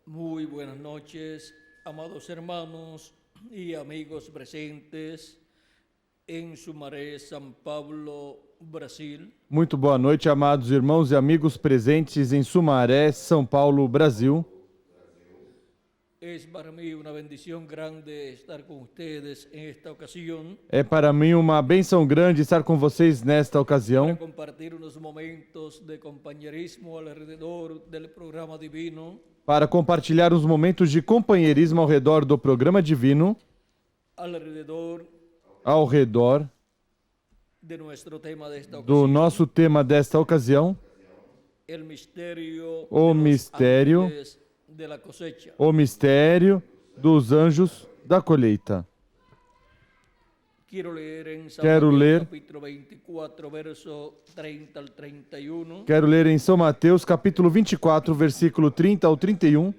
Muy buenas noches, amados hermanos y amigos presentes en Sumaré, São Paulo, Brasil. Muito boa noite, amados irmãos e amigos presentes em Sumaré, São Paulo, Brasil. Es para mí una bendición grande estar con ustedes en esta ocasión É para mim uma bênção grande estar com vocês nesta para ocasião, compartir unos momentos de compañerismo alrededor del programa divino, para compartilhar uns momentos de companheirismo ao redor do programa divino, alrededor ao redor de nuestro tema de esta do ocasión, nosso tema desta ocasião, el misterio o de los mistério, ángeles de la cosecha. o mistério dos anjos da colheita. Quiero leer en San Quero Mateo, ler. capítulo 24, verso 30 al 31, Quero ler em São Mateus, capítulo 24, versículo 30 ao 31,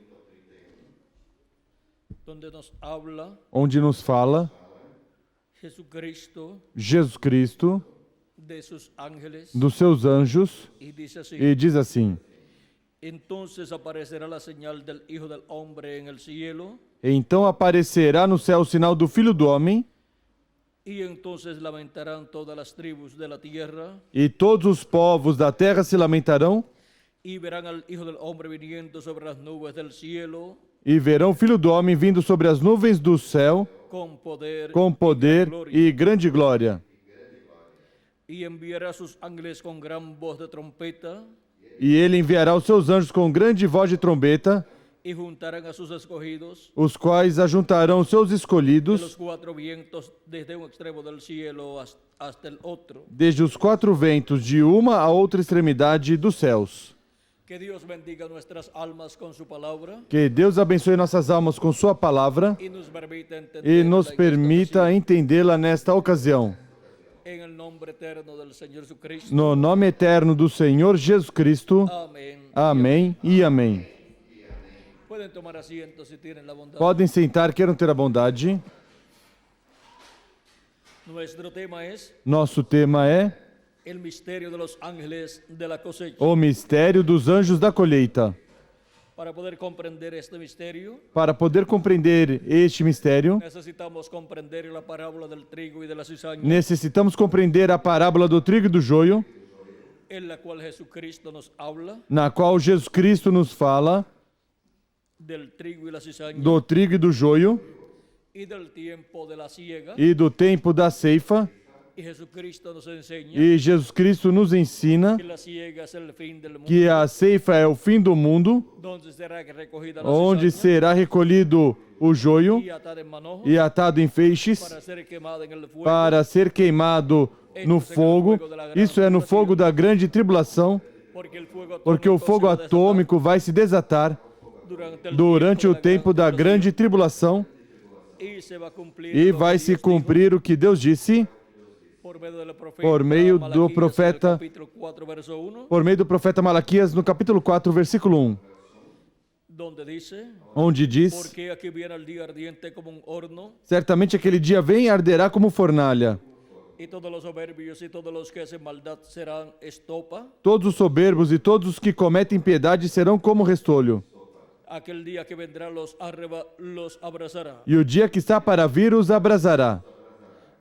donde nos habla onde nos fala Jesucristo Jesus Cristo, de sus ángeles dos seus anjos, y dice así: e diz assim: entonces aparecerá la señal del Hijo del Hombre en el cielo, Então aparecerá no céu o sinal do Filho do Homem, y entonces lamentarán todas las tribus de la tierra, e todos os povos da terra se lamentarão, y verán al Hijo del Hombre viniendo sobre las nubes del cielo e verão o Filho do Homem vindo sobre as nuvens do céu, con poder, com poder gloria, e grande glória. y enviará a sus ángeles con gran voz de trompeta, E ele enviará os seus anjos com grande voz de trombeta, y juntarán a sus escogidos os quais ajuntarão os seus de escolhidos los cuatro vientos desde un extremo del cielo hasta el otro. desde os quatro ventos, de uma a outra extremidade dos céus. Que Dios bendiga nuestras almas con su palabra Que Deus abençoe nossas almas com sua palavra y nos permita e entenderla nos en esta permita ocasión. entendê-la nesta ocasião. En el nombre eterno del Señor Jesucristo. No nome eterno do Senhor Jesus Cristo. Amén. Amém e amém. Pueden tomar asiento si tienen la bondad. Podem sentar, queiram ter a bondade. Nuestro tema es Nosso tema é el misterio de los ángeles de la cosecha. o mistério dos anjos da colheita. Para poder comprender este misterio, Para poder compreender este mistério, necesitamos comprender la parábola del trigo y de la cizaña, necessitamos compreender a parábola do trigo e do joio, en la cual Jesucristo nos habla na qual Jesus Cristo nos fala del trigo y la cizaña do trigo e do joio y del tiempo de la siega. e do tempo da ceifa. Y Jesucristo nos enseña E Jesus Cristo nos ensina que la siega es el fin del mundo, que a ceifa é o fim do mundo, donde será recogida la onde cizaña será recolhido o joio y atada en manojos e atado em feixes para ser quemada en el fuego, para ser queimado no fogo. Isso é no fogo da grande tribulação, porque o fogo atômico vai se desatar durante o tempo da grande tribulação e vai se cumprir o que Deus disse por meio do profeta Malaquias no capítulo 4, versículo 1, onde diz: porque aquí viene el día ardiente como un horno, certamente aquele dia vem e arderá como fornalha. y todos los soberbios y todos los que hacen maldad serán estopa. Todos os soberbos e todos os que cometem impiedade serão como restolho. Aquel día que vendrá los abrazará. E o dia que está para vir os abrasará,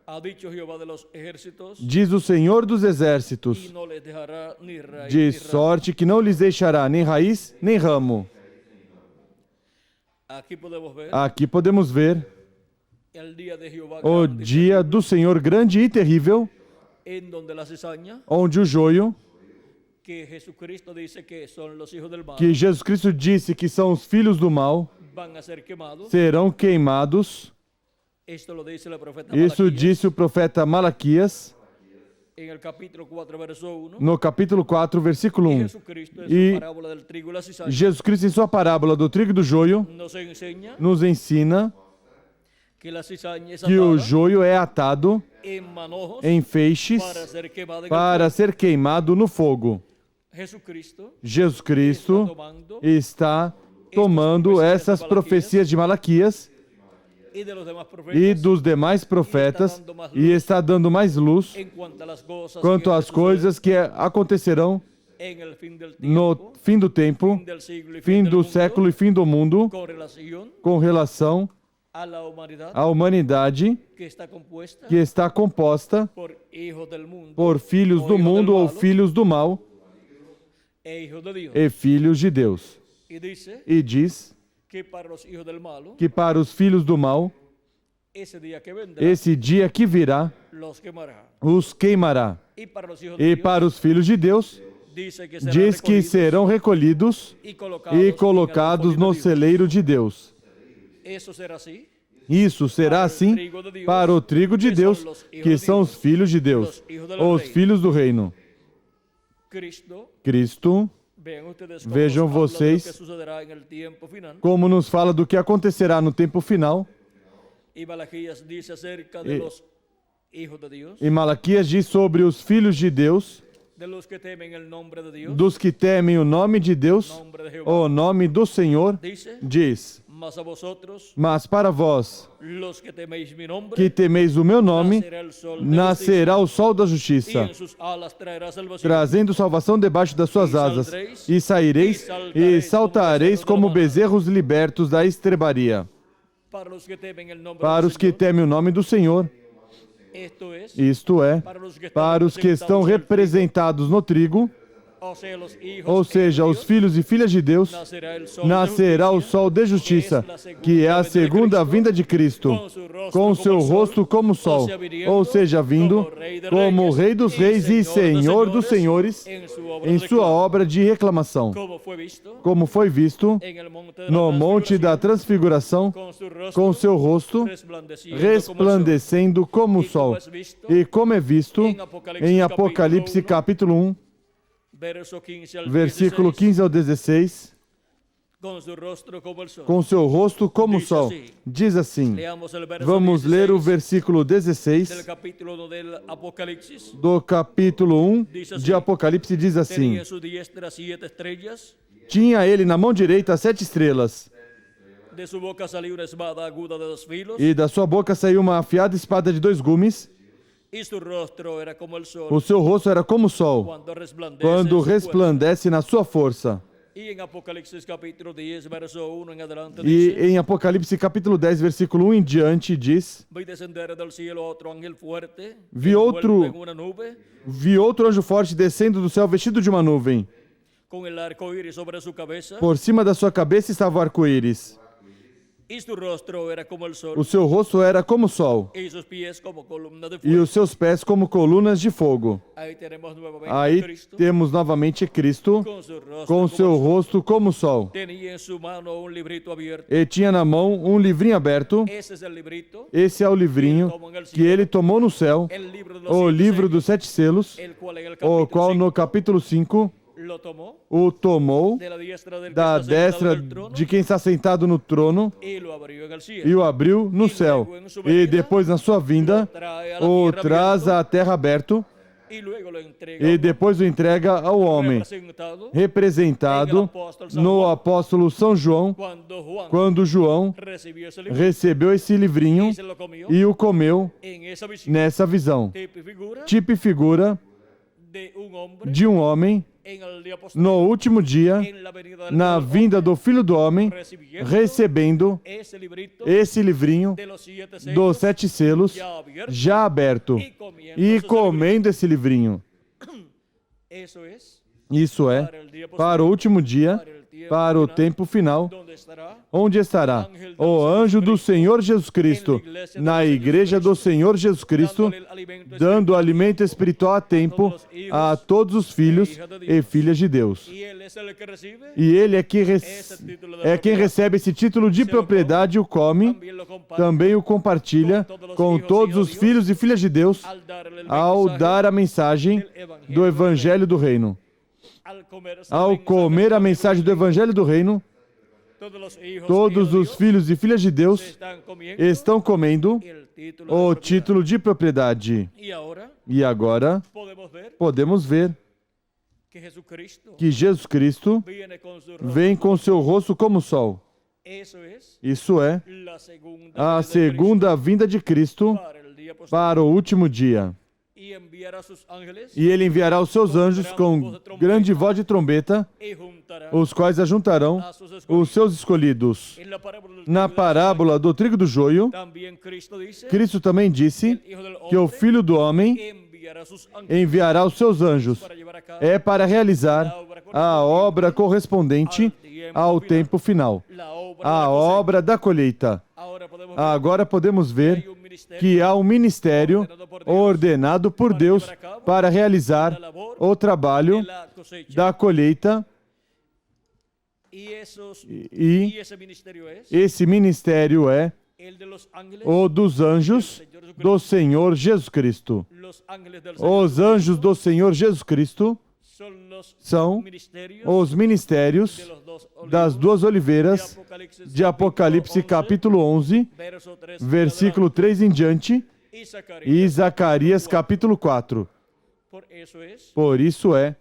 Ha dicho Jehová de los ejércitos, diz o Senhor dos exércitos, y no les dejará ni raíz de ni rama. sorte que não lhes deixará nem raiz nem ramo. Aquí podemos ver Aqui podemos ver el día de Jehová o grande, dia do Senhor grande e terrível, en donde la cizaña, onde o joio, que Jesucristo dice que son los hijos del mal, que Jesus Cristo disse que são os filhos do mal, van a ser quemados. serão queimados. Esto lo dice el profeta Isso Malaquías disse o profeta Malaquias en el capítulo 4, verso 1. no capítulo 4, versículo Y 1. Jesucristo en Y su parábola del trigo y la cizaña Jesus Cristo, em sua parábola do trigo e do joio, nos enseña nos ensina que la cizaña es que o atada joio é atado en manojos em feixes para ser quemada en el para ser queimado no fogo. fuego. Jesucristo Jesus está Cristo tomando está tomando essas profecias de Malaquias y de los demás e profetas dos demais profetas e está dando mais luz en cuanto a las cosas quanto que às coisas que acontecerão no fim do tempo, fim do século e fim do mundo, com relação à humanidade que está composta por filhos do mundo ou filhos do mal e filhos de Deus. E diz que para os filhos do mal, esse dia que virá, os queimará. E para os filhos de Deus, diz que serão recolhidos e colocados no celeiro de Deus. Isso será assim para o trigo de Deus, que são os filhos de Deus, os filhos do reino. Cristo, vejam vocês como nos fala do que acontecerá no tempo final. E Malaquias diz sobre os filhos de Deus, dos que temem o nome de Deus, o nome do Senhor, diz: mas para vós, que temeis o meu nome, nascerá o sol da justiça, trazendo salvação debaixo das suas asas, e saireis e saltareis como bezerros libertos da estrebaria. Para os que temem o nome do Senhor, isto é, para os que estão representados no trigo, ou seja, os filhos e filhas de Deus, nascerá o sol de justiça, que é a segunda vinda de Cristo, com seu rosto como sol, ou seja, vindo como Rei dos Reis e Senhor dos Senhores, em sua obra de reclamação, como foi visto no Monte da Transfiguração, com seu rosto resplandecendo como o sol, e como é visto em Apocalipse capítulo 1, versículo 15 ao 16, com seu rosto como o sol. Diz assim, vamos ler o versículo 16 do capítulo 1 de Apocalipse, diz assim: tinha ele na mão direita 7 estrelas, e da sua boca saiu uma afiada espada de 2 gumes. O seu rosto era como o sol, quando resplandece na sua força. E em Apocalipse capítulo 10, versículo 1 em diante, diz: vi outro anjo forte descendo do céu vestido de uma nuvem. Por cima da sua cabeça estava o arco-íris. O seu rosto era como o sol, e os seus pés como colunas de fogo. Aí temos novamente Cristo, com seu rosto como o sol. E tinha na mão um livrinho aberto. Esse é o livrinho que ele tomou no céu, o livro dos 7 selos, o qual no capítulo 5 o tomou da destra de quem está sentado no trono e o abriu no céu. E depois, na sua vinda, o traz à terra aberto e depois o entrega ao homem, representado no apóstolo São João, quando João recebeu esse livrinho e o comeu nessa visão. Tipo e figura de um homem no último dia, na vinda do Filho do Homem, recebendo esse livrinho dos 7 selos já aberto e comendo esse livrinho. Isso é, para o último dia, para o tempo final, onde estará o anjo do Senhor Jesus Cristo, na igreja do Senhor Jesus Cristo, dando alimento espiritual a tempo a todos os filhos e filhas de Deus. E ele é quem recebe esse título de propriedade, o come, também o compartilha com todos os filhos e filhas de Deus, ao dar a mensagem do Evangelho do Reino. Ao comer a mensagem do Evangelho do Reino, todos os filhos e filhas de Deus estão comendo o título de propriedade. E agora podemos ver que Jesus Cristo vem com seu rosto como o sol. Isso é a segunda vinda de Cristo para o último dia. y enviará sus ángeles e ele enviará os seus anjos com grande voz de trombeta, y juntará os quais ajuntarão os seus escolhidos. en la parábola del Na trigo parábola do trigo e do joio, también Cristo dice Cristo também disse que o Filho do Homem enviará sus ángeles enviará os seus anjos. para llevar a cabo É para realizar a obra correspondente ao tempo final, la obra a obra da colheita. ahora podemos ver Agora podemos que ver hay un ministerio que há um ministério ordenado por Deus para realizar o trabalho de la cosecha da colheita, y esos e y esse ministerio es esse ministério é el de los ángeles o dos anjos do Senhor Jesus Cristo. los ángeles del Señor Os anjos do Senhor Jesus Cristo son los são ministerios os ministérios de los dos das duas oliveiras de Apocalipse capítulo 11, verso 3 versículo 3 em diante, y Zacarías. e Zacarias capítulo 4. Por eso es Por isso é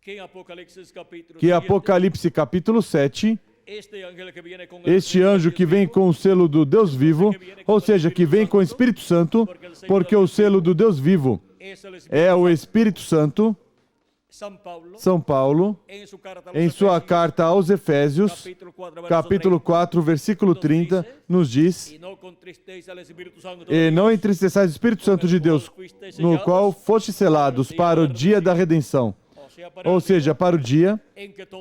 que en Apocalipsis capítulo que 7, Apocalipse capítulo 7, este ángel que viene con el este sello anjo del que vem Dios com o selo do Deus vivo, ou seja, que vem com o Espírito Santo, porque o selo do Deus vivo es el Espíritu é o Espírito Santo. São Paulo, en su carta a los em sua Efesios, carta aos Efésios, capítulo 4, versículo 30, nos diz: y no contristeis al Espíritu Santo, E não entristeçais o Espírito Santo de Deus, no qual foste selados para o dia da redenção. Ou seja, para o dia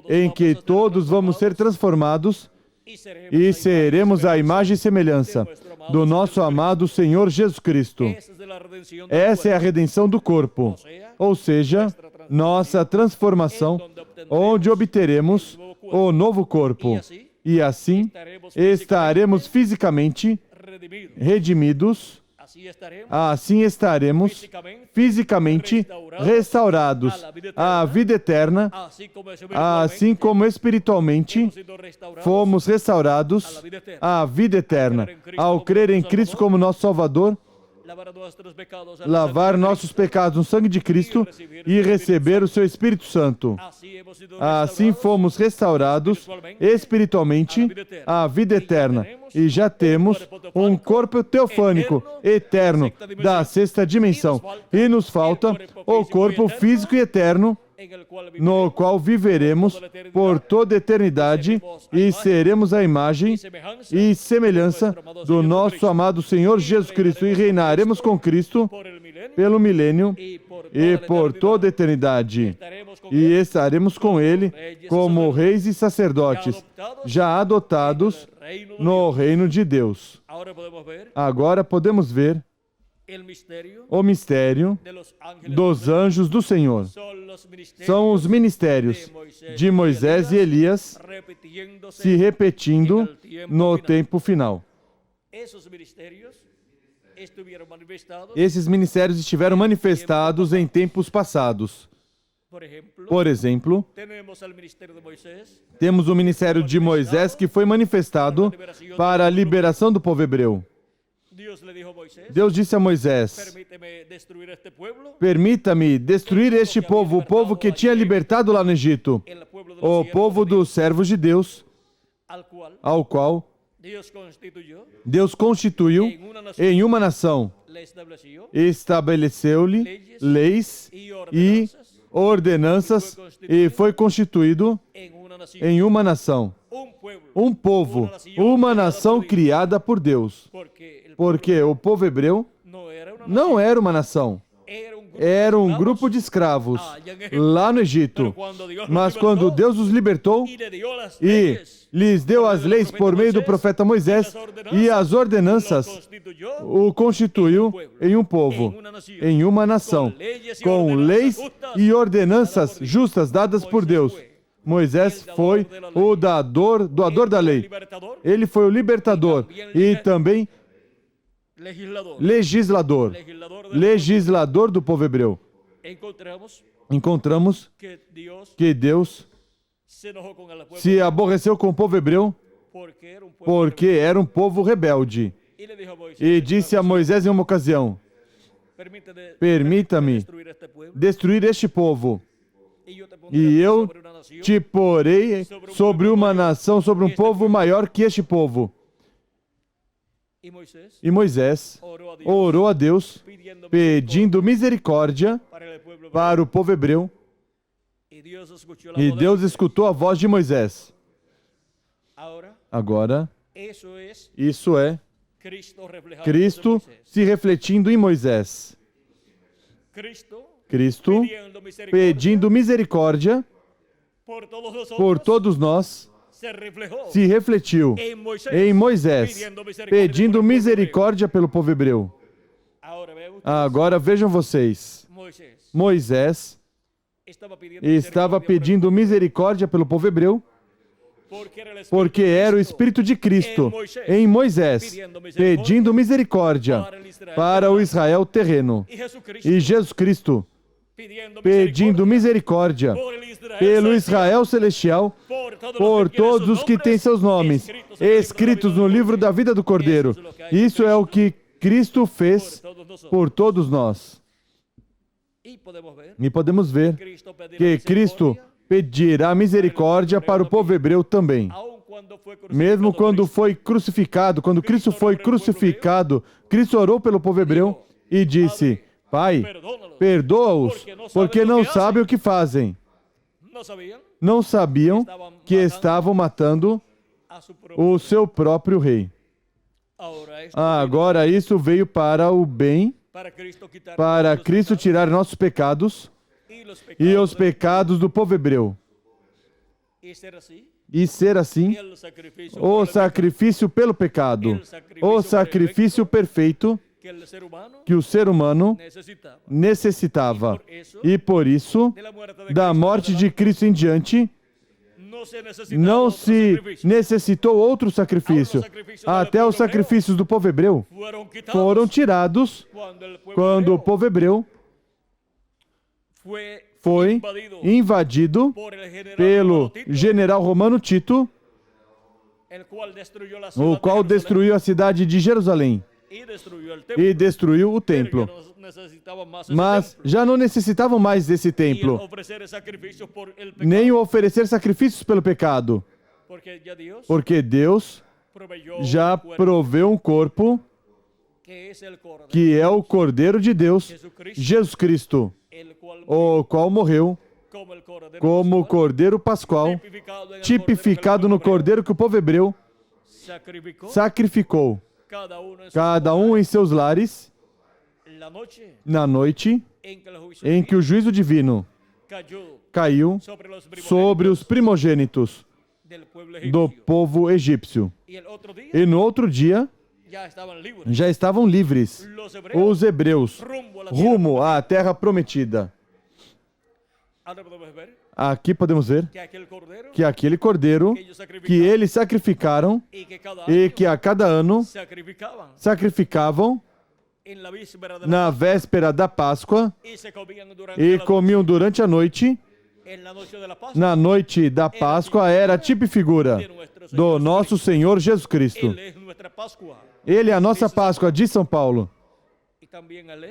em que todos vamos ser transformados e seremos a imagem e semelhança do nosso amado Senhor Jesus Cristo. Essa é a redenção do corpo, ou seja, nossa transformação, onde obteremos o novo corpo. E assim estaremos fisicamente redimidos, assim estaremos fisicamente restaurados à vida eterna, assim como espiritualmente fomos restaurados à vida eterna, ao crer em Cristo como nosso Salvador, lavar nossos pecados no sangue de Cristo e receber o seu Espírito Santo. Assim fomos restaurados espiritualmente à vida eterna e já temos um corpo teofânico, eterno, da sexta dimensão. E nos falta o corpo físico e eterno, no qual viveremos por toda a eternidade e seremos a imagem e semelhança do nosso amado Senhor Jesus Cristo e reinaremos com Cristo pelo milênio e por toda a eternidade. E estaremos com Ele como reis e sacerdotes, já adotados no reino de Deus. Agora podemos ver o mistério dos anjos do Senhor. São os ministérios de Moisés e Elias se repetindo no tempo final. Esses ministérios estiveram manifestados em tempos passados. Por exemplo, temos o ministério de Moisés que foi manifestado para a liberação do povo hebreu. Deus disse a Moisés: permita-me destruir este povo, o povo que tinha libertado lá no Egito, o povo dos servos de Deus, ao qual Deus constituiu em uma nação, estabeleceu-lhe leis e ordenanças e foi constituído em uma nação, um povo, uma nação criada por Deus. Porque o povo hebreu não era uma nação, era um grupo de escravos lá no Egito. Mas quando Deus os libertou e lhes deu as leis por meio do profeta Moisés e as ordenanças, o constituiu em um povo, em uma nação, com leis e ordenanças justas dadas por Deus. Moisés foi o doador da lei. Ele foi o libertador e também legislador do povo hebreu. Encontramos que Deus se aborreceu com o povo hebreu porque era um povo rebelde. E disse a Moisés em uma ocasião: permita-me destruir este povo, e eu te porei sobre uma nação, sobre um povo maior que este povo. E Moisés orou a Deus pedindo misericórdia para o povo hebreu. E Deus escutou a voz de Moisés. Agora, isso é Cristo se refletindo em Moisés. Cristo pedindo misericórdia por todos nós, se refletiu em Moisés, pedindo misericórdia pelo povo hebreu. Agora vejam vocês, Moisés estava pedindo misericórdia pelo povo hebreu, porque era o Espírito de Cristo em Moisés, pedindo misericórdia para o Israel terreno. E Jesus Cristo pedindo misericórdia pelo Israel celestial, por todos os que têm seus nomes escritos no livro da vida do Cordeiro. Isso é o que Cristo fez por todos nós. E podemos ver que Cristo pedirá misericórdia para o povo hebreu também. Mesmo quando foi crucificado, quando Cristo foi crucificado, Cristo orou pelo povo hebreu e disse: Pai, perdoa-os, porque não sabem o que fazem. Não sabiam que estavam matando o seu próprio rei. Agora isso veio para o bem, para Cristo tirar nossos pecados e os pecados do povo hebreu. E ser assim, o sacrifício pelo pecado, o sacrifício perfeito que o ser humano necessitava. E por isso, da morte de Cristo em diante, não se necessitou outro sacrifício. Até os sacrifícios do povo hebreu foram tirados quando o povo hebreu foi invadido pelo general romano Tito, o qual destruiu a cidade de Jerusalém e destruiu o templo. Mas já não necessitavam mais desse templo, nem oferecer sacrifícios pelo pecado, porque Deus já proveu um corpo que é o Cordeiro de Deus, Jesus Cristo, o qual morreu como o Cordeiro Pascual, tipificado no Cordeiro que o povo hebreu sacrificou, cada um em seus lares, na noite em que o juízo divino caiu sobre os primogênitos do povo egípcio. E no outro dia, já estavam livres os hebreus rumo à terra prometida. Aqui podemos ver que aquele cordeiro que eles sacrificaram e que a cada ano sacrificavam na véspera da Páscoa e comiam durante a noite, na noite da Páscoa, era a tipifigura do nosso Senhor Jesus Cristo. Ele é a nossa Páscoa de São Paulo.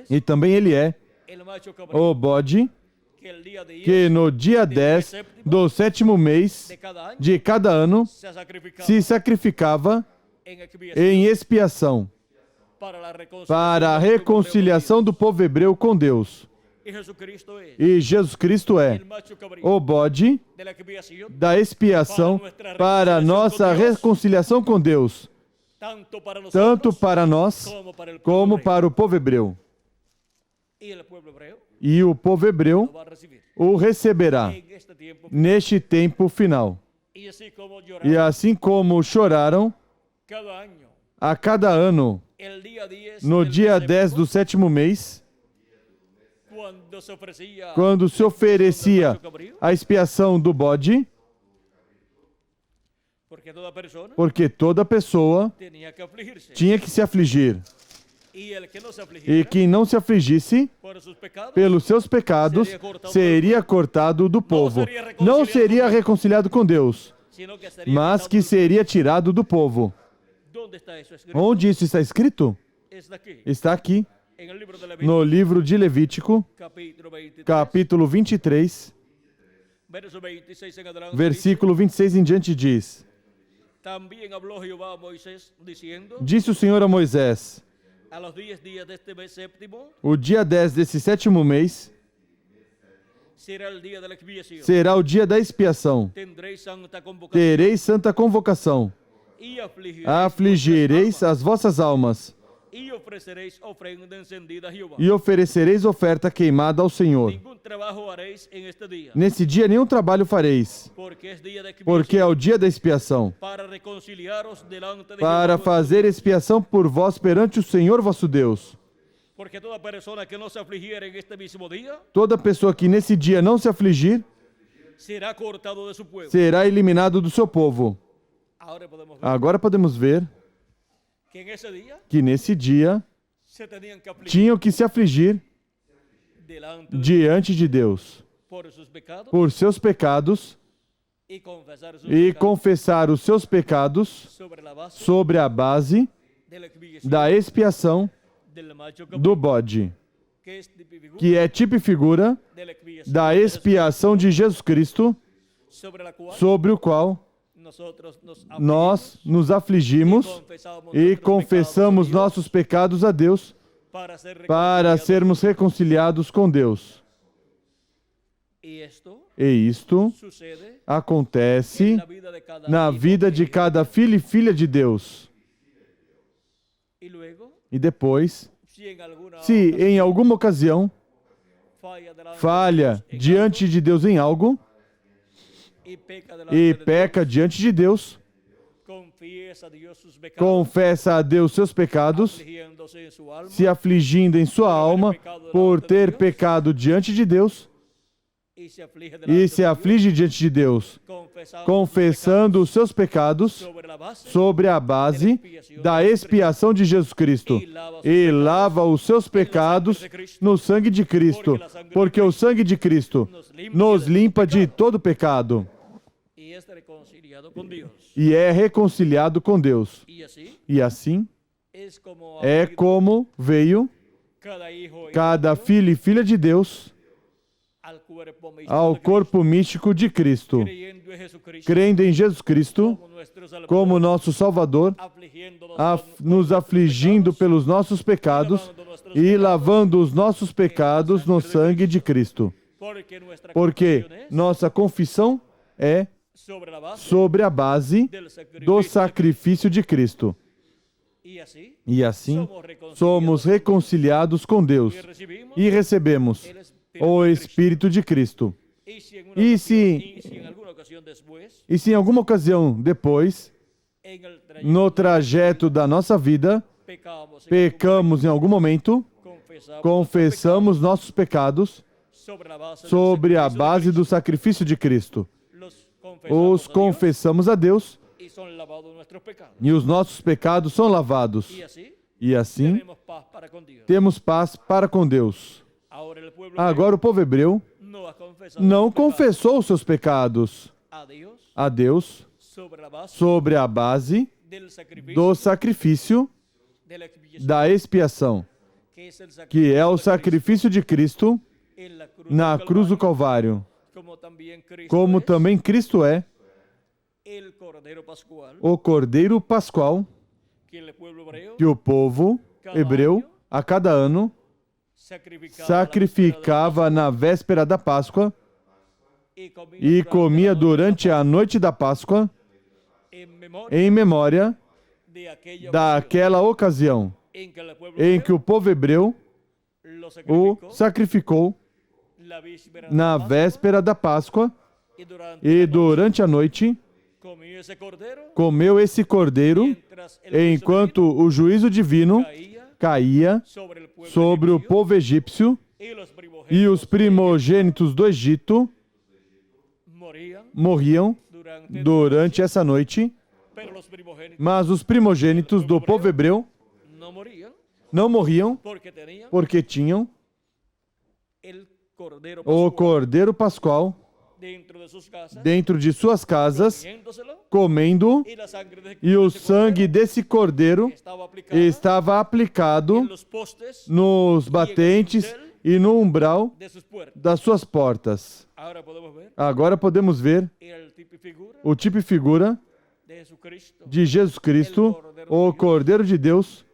E também ele é o bode que no dia 10 do 7º mês de cada ano se sacrificava em expiação para a reconciliação do povo hebreu com Deus. E Jesus Cristo é o bode da expiação para a nossa reconciliação com Deus, tanto para nós como para o povo hebreu. E o povo hebreu o receberá neste tempo final. E assim como choraram a cada ano, no dia 10 do 7º mês, quando se oferecia a expiação do bode, porque toda pessoa tinha que se afligir. E quem não se afligisse pelos seus pecados seria cortado do povo. Não seria reconciliado com Deus, mas que seria tirado do povo. Onde isso está escrito? Está aqui, no livro de Levítico, capítulo 23, versículo 26 em diante diz: También habló Jehová a Moisés diciendo: Disse o Senhor a Moisés: a los 10 días de este mes séptimo o dia 10 desse 7º mês será el día de la expiación. será o dia da expiação. Tendréis santa convocación Tereis santa convocação. y Afligireis as vossas almas y ofreceréis ofrenda encendida a Jehová. e oferecereis oferta queimada ao Senhor. Ningún trabajo haréis en este día, Nesse dia nenhum trabalho fareis, porque es día de expiación, porque é o dia da expiação, para reconciliaros delante de para Jehová, fazer expiação por vós perante o Senhor vosso Deus. porque toda persona que no se afligiera en este mismo día Toda pessoa que nesse dia não se afligir, será cortado de su pueblo. será eliminado do seu povo. Ahora podemos ver Agora podemos ver que en ese día que nesse dia se tenían que afligir tinham que se afligir delante de diante de Deus por sus pecados por seus pecados y confesar sus e pecados confessar os seus pecados sobre la base sobre a base de la expiación da expiação del macho do bode, que es tipificado que é tipo e figura de la expiación da de Jesús, expiação de Jesus Cristo, sobre la cual sobre o qual nosotros nós nos afligimos e confessamos nossos pecados a Deus para sermos reconciliados com Deus. E isto sucede acontece en la vida de cada na hijo vida de cada filho e filha de Deus. y luego E depois, si en alguna se em alguma ocasião falla delante falha de Dios en diante de Deus em algo y peca delante e de peca diante de Deus, confiesa a Dios sus pecados, confessa a Deus seus pecados, afligiéndose en su alma se afligindo em sua alma por ter pecado diante de Deus y se aflige e delante se de aflige diante de Deus, Dios, confessando os seus pecados sobre la base sobre a base da expiação de Jesus Cristo e lava os seus pecados no sangue de Cristo, porque o sangue de Cristo nos limpa de todo pecado y es reconciliado con Dios. e é reconciliado com Deus. Y así E assim es como é como veio cada hijo y cada filho e filha de Deus al cuerpo místico ao de corpo místico de Cristo, creyendo en Jesucristo crendo em Jesus Cristo como nuestro Salvador, como nosso Salvador, afligiéndonos nos afligindo pelos nossos pecados e lavando os nossos pecados no sangue de Cristo. porque nuestra Porque confesión es nossa confissão é sobre la base sobre a base del sacrificio do sacrifício de Cristo. y así E assim somos reconciliados com Deus recibimos e recebemos el Espíritu o Espírito de Cristo. y si en una E ocasión- se, y si en alguna ocasión después e se em alguma ocasião depois, en el trayecto no trajeto da nossa vida, pecamos em algum momento, confessamos nossos pecados sobre a base do sacrifício de Cristo. Os confessamos a Deus e os nossos pecados são lavados. E assim temos paz para com Deus. Agora o povo hebreu não confessou os seus pecados a Deus sobre a base do sacrifício da expiação, que é o sacrifício de Cristo na cruz do Calvário, como também Cristo é o Cordeiro Pascual que o povo hebreu a cada ano sacrificava na véspera da Páscoa e comia durante a noite da Páscoa em memória daquela ocasião em que o povo hebreu o sacrificou na véspera da Páscoa e durante a noite comeu esse cordeiro enquanto o juízo divino caía sobre o povo egípcio e os primogênitos do Egito morriam durante essa noite, mas os primogênitos do povo hebreu não morriam porque tinham o Cordeiro Pascual dentro de suas casas, comendo, e o sangue desse cordeiro estava aplicado nos batentes e no umbral das suas portas. Agora podemos ver o tipo e figura de Jesus Cristo, o Cordeiro de Deus,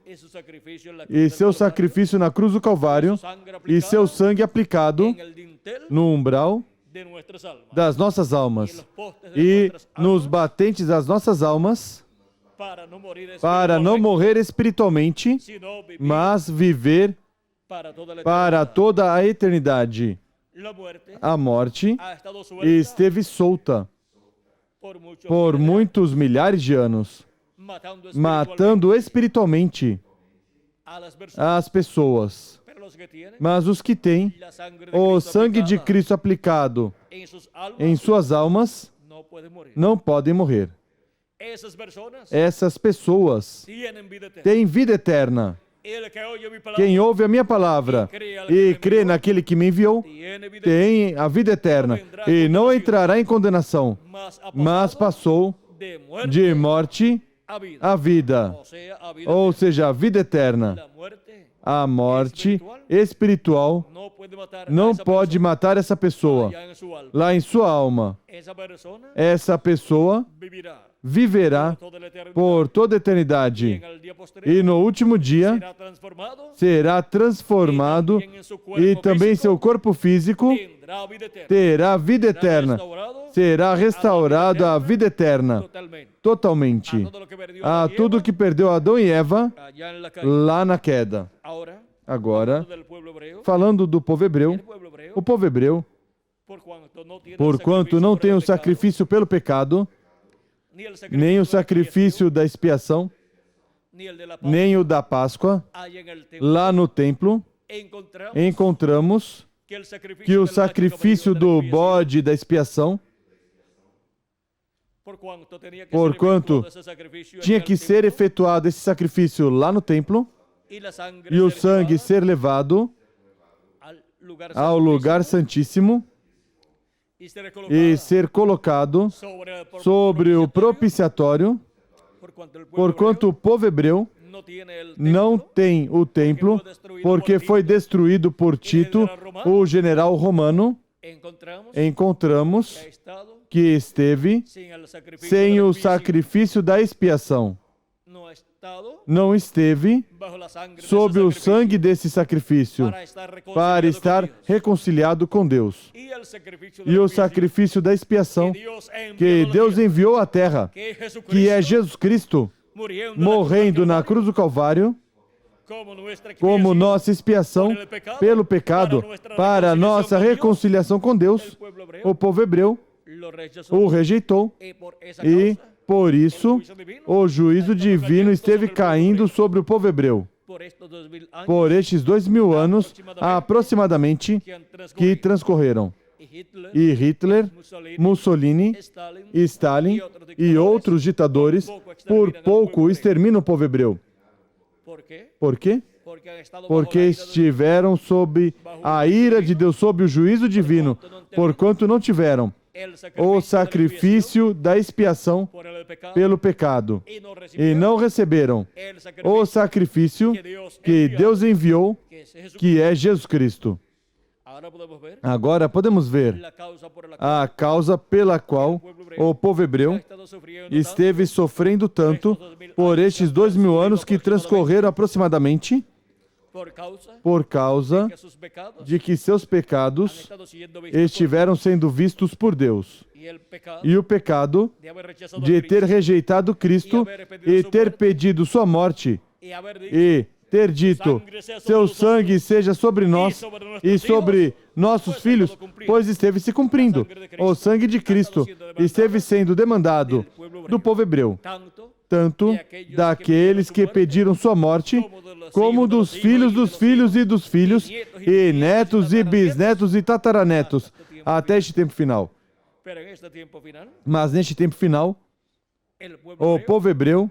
e seu sacrifício na cruz do Calvário, e seu sangue aplicado no umbral das nossas almas e nos batentes das nossas almas, para não morrer espiritualmente, mas viver para toda a eternidade. A morte esteve solta por muitos milhares de anos, matando espiritualmente as pessoas. Mas os que têm o sangue de Cristo aplicado em suas almas não podem morrer. Essas pessoas têm vida eterna. Quem ouve a minha palavra e crê naquele que me enviou, tem a vida eterna e não entrará em condenação, mas passou de morte à vida, ou seja, a vida eterna. A morte espiritual não pode matar essa pessoa lá em sua alma. Essa pessoa viverá por toda a eternidade e no último dia será transformado e também seu corpo físico terá vida eterna. Será restaurado à vida eterna, totalmente, a tudo que perdeu Adão e Eva lá na queda. Agora, falando do povo hebreu, o povo hebreu, porquanto não tem o sacrifício pelo pecado, nem o sacrifício da expiação, nem o da Páscoa, lá no templo, encontramos que o sacrifício do bode da expiação, porquanto tinha que ser efetuado esse sacrifício lá no templo, e o sangue ser levado ao lugar santíssimo e ser colocado sobre o propiciatório, porquanto o povo hebreu não tem o templo, porque foi destruído por Tito, o general romano. Encontramos que esteve sem o sacrifício da expiação. Não esteve sob o sangue desse sacrifício para estar reconciliado com Deus. E o sacrifício da expiação que Deus enviou à terra, que é Jesus Cristo, morrendo na cruz do Calvário, como nossa expiação pelo pecado, para nossa reconciliação com Deus, o povo hebreu o rejeitou e, por isso, o juízo divino esteve caindo sobre o povo hebreu. Por estes 2000 anos, aproximadamente, que transcorreram. E Hitler, Mussolini, Stalin e outros ditadores, por pouco exterminam o povo hebreu. Por quê? Porque estiveram sob a ira de Deus, sob o juízo divino, porquanto não tiveram o sacrifício da expiação pelo pecado e não receberam o sacrifício que Deus enviou, que é Jesus Cristo. Agora podemos ver a causa pela qual o povo hebreu esteve sofrendo tanto por estes 2000 anos que transcorreram aproximadamente, por causa de que seus pecados estiveram sendo vistos por Deus. E o pecado de ter rejeitado Cristo e ter pedido sua morte e ter dito, seu sangue seja sobre nós e sobre nossos filhos, pois esteve se cumprindo. O sangue de Cristo esteve sendo demandado do povo hebreu, tanto daqueles que pediram sua morte, como dos filhos e dos filhos, e netos e bisnetos e tataranetos, até este tempo final. Mas neste tempo final, o povo hebreu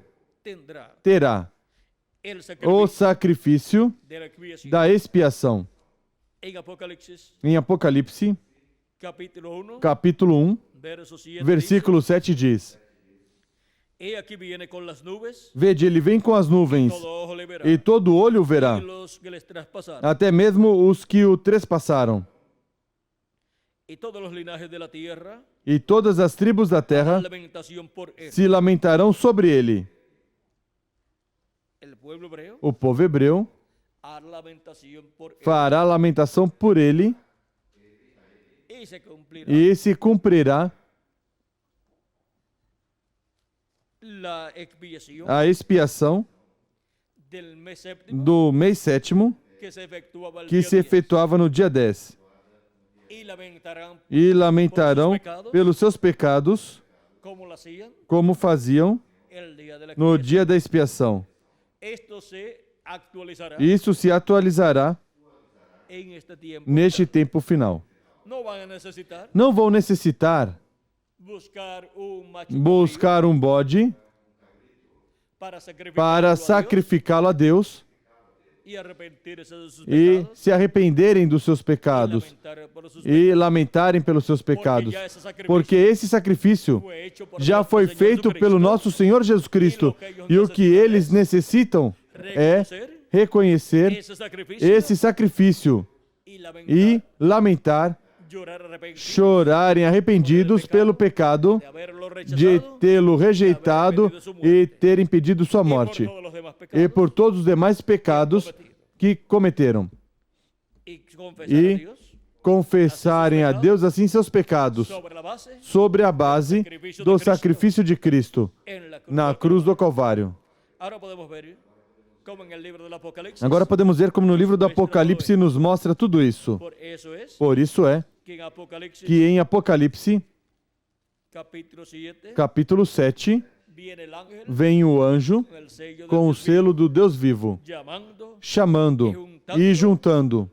terá o sacrifício da expiação. Em Apocalipse, capítulo 1, versículo 7 diz: Vede, ele vem com as nuvens, e todo olho o verá, até mesmo os que o trespassaram. y todos los linajes de la tierra e todas as tribos da terra harán lamentación por él. se lamentarão sobre ele. El pueblo hebreo O povo hebreu hará lamentación por él fará lamentação por ele y se cumplirá e se cumprirá la expiación a expiação del mes séptimo do mês sétimo que se efectuaba el que día se 10, efetuava no dia 10. y lamentarán E lamentarão pelos seus pecados, como lo hacían como faziam el día de la no expiación. dia da expiação. Esto se actualizará Isso se atualizará en este tiempo. neste tempo final. No van a necesitar Não vão necessitar buscar un macho buscar um bode cabrío para sacrificá-lo a Deus y arrepentirse de sus e pecados se arrependerem dos seus pecados lamentar por sus e lamentarem pelos seus pecados, porque esse sacrifício fue hecho por já nuestro foi Señor feito Jesucristo. pelo nosso Senhor Jesus Cristo, e o que eles necessitam é reconhecer Ese sacrificio esse sacrifício y lamentar, e lamentar, llorar arrepentido chorarem arrependidos pelo pecado de haberlo de rechazado tê-lo rejeitado e terem pedido sua y por morte, todos los demás e pecados por todos os demais pecados que cometeram, y confesar e a Dios confessarem a Deus assim seus pecados, sobre la base sobre a base do sacrifício de Cristo en la cruz. na cruz do Calvário. Ahora podemos ver como en el libro del Apocalipsis. Agora podemos ver como no livro do Apocalipse nos mostra tudo isso. Por isso é que en Apocalipsis que em Apocalipse, capítulo 7 capítulo 7, viene el ángel vem o anjo con el sello com o del Dios selo do Deus vivo, vivo, llamando chamando e juntando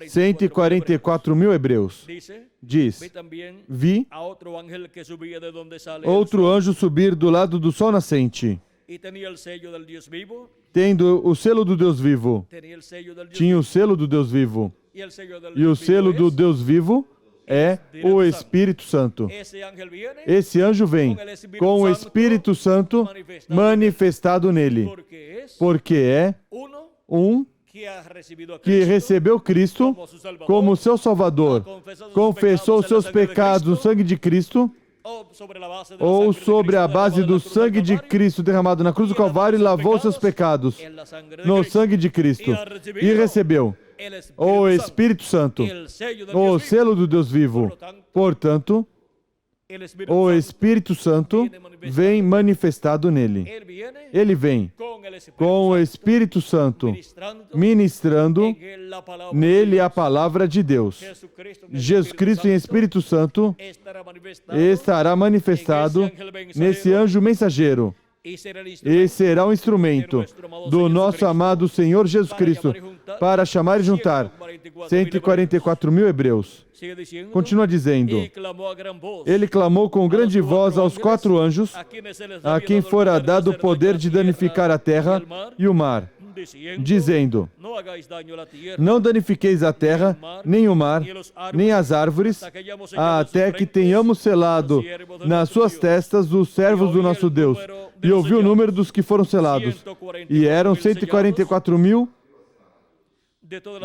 144 mil hebreus. Dice, Diz: vi también vi a otro ángel que subía de donde sale outro el sol, anjo subir do lado do sol nascente, y tenía el sello del Dios vivo, tendo o selo do Deus vivo. tenía el sello del Dios Tinha vivo, o selo do Deus vivo. y el sello del E o Dios selo vivo do es, Deus vivo é o Espírito Santo. ese ángel viene Esse anjo vem com o Espírito Santo manifestado nele, porque es porque é uno um que ha recibido a que Cristo recebeu Cristo como su Salvador, como seu Salvador, confessou seus pecados no sangue de Cristo, ou sobre la base de la ou sangre de sobre a Cristo base derramada do na cruz del sangue de Calvário, Cristo derramado na cruz do Calvário e lavou seus pecados en la sangre de no Cristo, sangue de Cristo e recebeu el o Espíritu Espírito Santo, Santo, el sello del o Dios vivo. selo do Deus vivo. Portanto, El Espíritu o Santo, Espírito Santo vem manifestado nele. él viene Ele vem con el Espíritu com o Santo, Espírito Santo ministrando ministrando en él la palabra de nele Dios. a palavra de Deus. Jesucristo en el Jesus Cristo em Espírito Santo estará manifestado estará manifestado nesse anjo mensageiro y será el e instrumento será um instrumento do nosso amado Senhor Jesus Cristo para chamar e juntar 144 mil hebreus. Sigue diciendo, Continua dizendo: y clamó a gran voz ele clamou com grande voz aos 4 anjos, a quienes se les a había quem dado el fora poder de dado o hacer poder daño de a la danificar a terra e o mar, dizendo: no hagáis daño a la tierra, não danifiqueis a terra, nem o mar, nem as árvores, até que tenhamos selado nas suas testas os servos do nosso Deus. E ouviu o número dos que foram selados, e eram 144 mil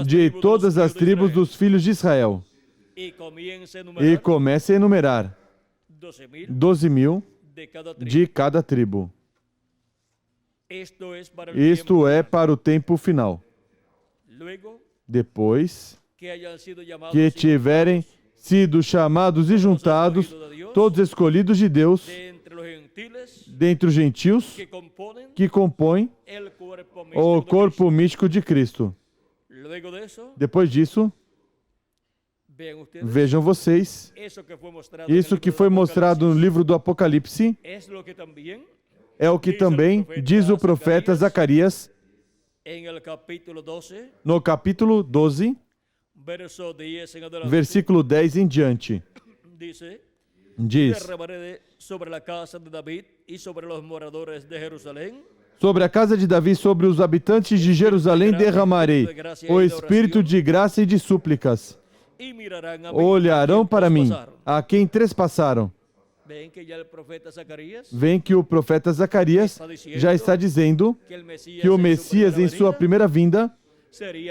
de todas as tribos dos filhos de Israel. y comienza a E enumerar comece a enumerar 12,000 12 mil de cada tribu. de cada tribo. Esto es para el Isto tiempo. é para o tempo final. Luego Depois que hayan sido llamados que tiverem sido chamados e juntados, todos escolhidos de Deus, de entre los gentiles dentre os gentios que compõem que compõem el cuerpo místico o de corpo místico de Cristo. Cristo. Luego de eso, Depois disso, vean ustedes, vejam vocês, eso que fue mostrado isso en el que libro foi del mostrado no livro do Apocalipse Apocalipsis, es lo que también é o que também diz o profeta Zacarias en el capítulo 12, no capítulo 12, verso 10 en adelante, versículo 10 em diante. dice, Diz: derramaré sobre la casa de David y sobre los moradores de Jerusalén sobre a casa de Davi, sobre os habitantes de Jerusalém, derramarei o espírito de graça e de súplicas. y mirarán a mí Olharão para mim, trespassaram. a quem trespassaram. Ven que ya el profeta Zacarías Vem que o profeta Zacarias já está dizendo que el Mesías que o en su Messias, em primera sua venida, primeira vinda,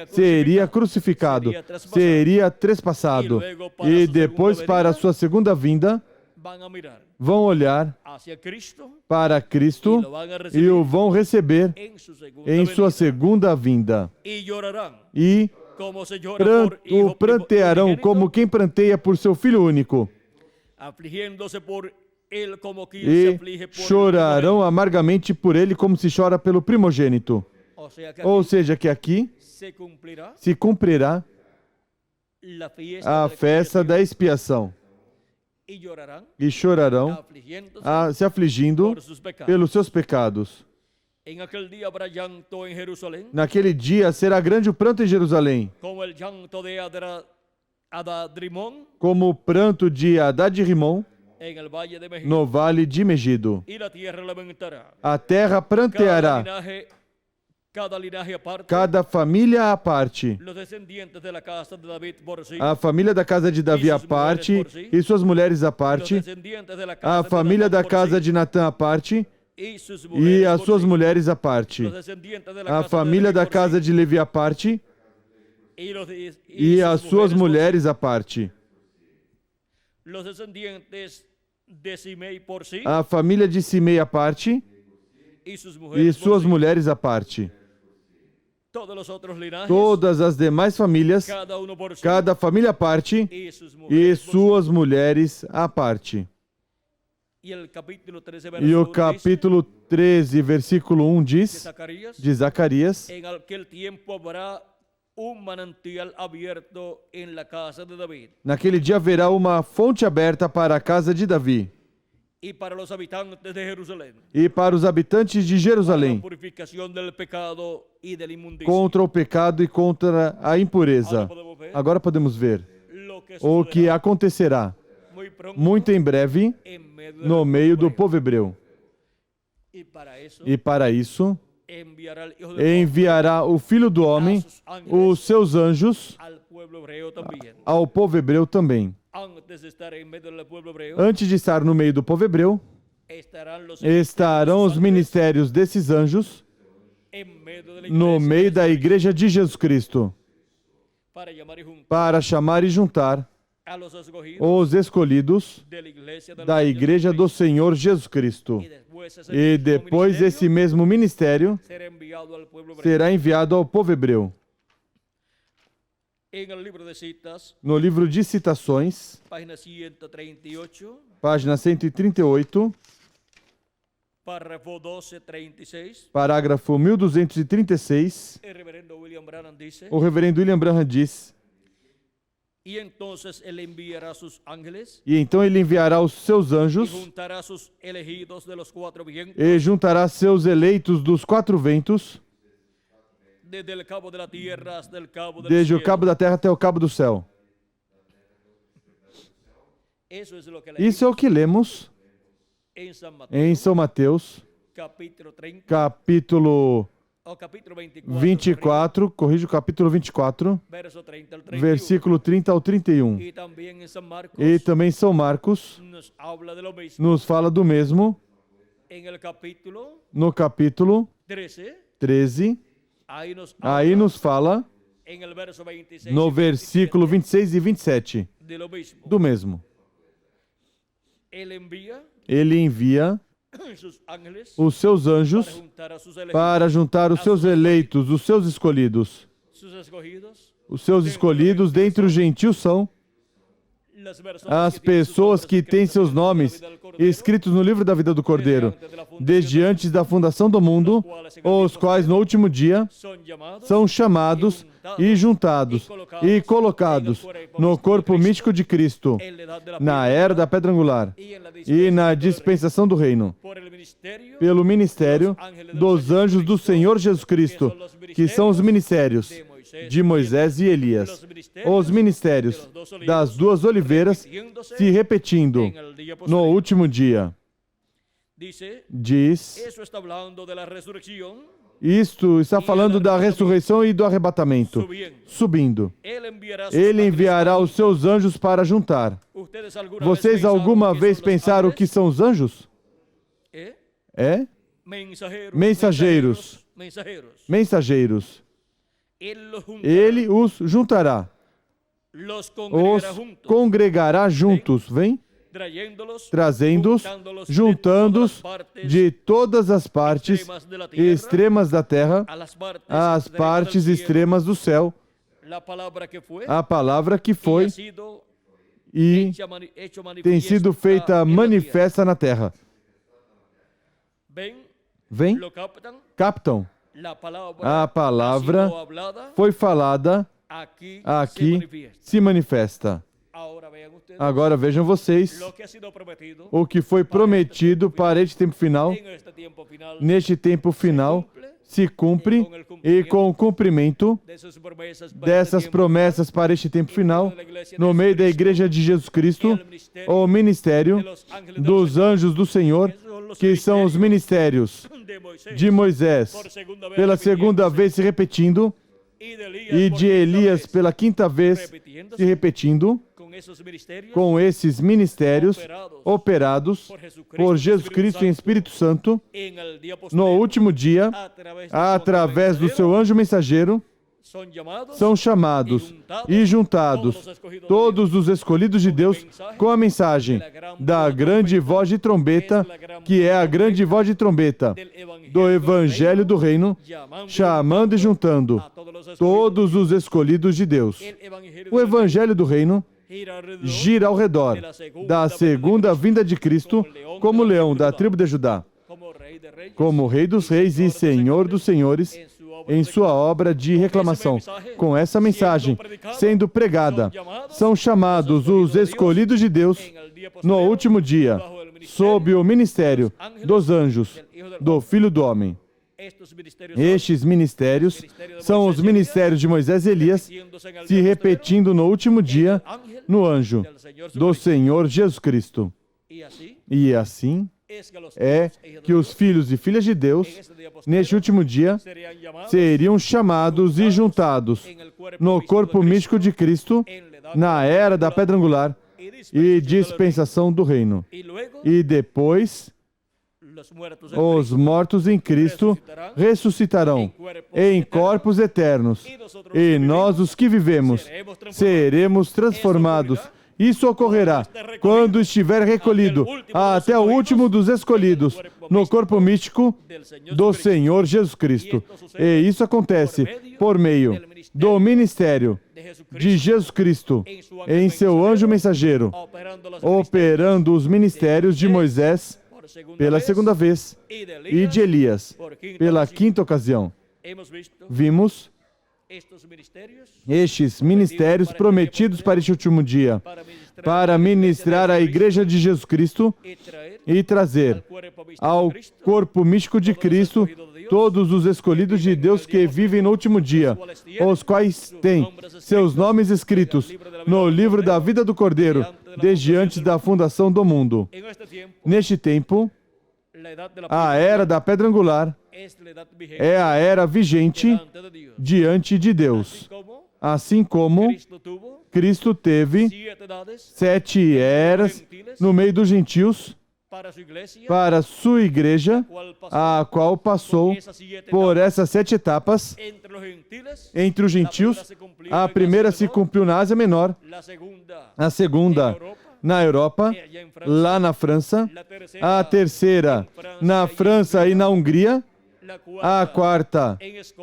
seria crucificado, seria trespassado. E depois, para a sua segunda vinda, vão olhar para Cristo e o vão receber em sua segunda vinda. E o prantearão como quem pranteia por seu Filho único. E chorarão amargamente por ele como se chora pelo primogênito. Ou seja, que aqui se cumprirá a festa da expiação. E chorarão, se afligindo pelos seus pecados. Naquele dia será grande o pranto em Jerusalém, como o pranto de Hadad e Rimon no vale de Megido. A terra pranteará, cada família à parte, a família da casa de Davi à parte e suas mulheres à parte, a família da casa de Natã à parte e as suas mulheres à parte, a família da casa de Levi à parte e as suas mulheres à parte, a família de Simei à parte e suas mulheres à parte. Todas as demais famílias, cada família à parte e suas mulheres à parte. E o capítulo 13, versículo 1 diz, de Zacarias, naquele dia haverá uma fonte aberta para a casa de Davi e para os habitantes de Jerusalém, contra o pecado e contra a impureza. Agora podemos ver o que acontecerá muito em breve no meio do povo hebreu. E para isso enviará o Filho do Homem, os seus anjos, ao povo hebreu também. Antes de estar no meio do povo hebreu, estarão os ministérios desses anjos no meio da igreja de Jesus Cristo, para chamar e juntar os escolhidos da igreja do Senhor Jesus Cristo. E depois esse mesmo ministério será enviado ao povo hebreu. No livro de Citações, página 138, parágrafo 1236, o reverendo William Branham diz: e então ele enviará os seus anjos e juntará seus eleitos dos quatro ventos, desde o cabo da terra até o cabo do céu. Isso é o que lemos em São Mateus, capítulo 24, corrijo, capítulo 24, versículo 30 ao 31. E também São Marcos nos fala do mesmo no capítulo 13. Aí nos fala no versículo 26 e 27 do mesmo. Ele envia os seus anjos para juntar os seus eleitos, os seus escolhidos. Os seus escolhidos dentre os gentios são as pessoas que têm seus nomes escritos no livro da vida do Cordeiro, desde antes da fundação do mundo, os quais no último dia são chamados e juntados e colocados no corpo místico de Cristo, na era da pedra angular e na dispensação do reino, pelo ministério dos anjos do Senhor Jesus Cristo, que são os ministérios de Moisés e Elias, os ministérios das duas oliveiras se repetindo no último dia. Diz, isto está falando da ressurreição e do arrebatamento, subindo. Ele enviará os seus anjos para juntar. Vocês alguma vez pensaram o que são os anjos? Mensageiros. Mensageiros. Ele os juntará, los os congregará juntos, vem? Trazendo-os, juntando-os de todas as partes extremas da terra às partes extremas do céu. A palavra que foi e tem sido feita manifesta na terra. Vem? Captam? A palavra foi falada, aqui se manifesta. Agora vejam vocês o que foi prometido para este tempo final. Neste tempo final se cumpre, e com o cumprimento dessas promessas para este tempo final, no meio da Igreja de Jesus Cristo, o ministério dos anjos do Senhor, que são os ministérios de Moisés, pela segunda vez se repetindo, e de Elias pela quinta vez se repetindo, com esses ministérios operados por Jesus Cristo em Espírito Santo, no último dia, através do seu anjo mensageiro, são chamados e juntados todos os escolhidos de Deus com a mensagem da grande voz de trombeta, que é a grande voz de trombeta do Evangelho do Reino, chamando e juntando todos os escolhidos de Deus. O Evangelho do Reino gira ao redor da segunda vinda de Cristo como leão da tribo de Judá, como Rei dos Reis e Senhor dos Senhores, em sua obra de reclamação. Com essa mensagem sendo pregada, são chamados os escolhidos de Deus no último dia, sob o ministério dos anjos, do Filho do Homem. Estes ministérios são os ministérios de Moisés e Elias, se repetindo no último dia, no anjo do Senhor Jesus Cristo. E assim é que os filhos e filhas de Deus, neste último dia, seriam chamados e juntados no corpo místico de Cristo, na era da pedra angular e dispensação do reino. E depois, os mortos em Cristo ressuscitarão em corpos eternos, e nós, os que vivemos, seremos transformados. Isso ocorrerá quando estiver recolhido até o último dos escolhidos no corpo místico do Senhor Jesus Cristo. E isso acontece por meio do ministério de Jesus Cristo em seu anjo mensageiro, operando os ministérios de Moisés pela segunda vez e de Elias pela quinta ocasião. Vimos estes ministérios prometidos para este último dia, para ministrar à Igreja de Jesus Cristo e trazer ao corpo místico de Cristo todos os escolhidos de Deus que vivem no último dia, os quais têm seus nomes escritos no livro da vida do Cordeiro, desde antes da fundação do mundo. Neste tempo, a era da pedra angular é a era vigente diante de Deus. Assim como Cristo teve 7 eras no meio dos gentios para a sua igreja, a qual passou por essas 7 etapas. Entre os gentios, a primeira se cumpriu na Ásia Menor, a segunda na Europa, lá na França, a terceira na França e na Hungria, a quarta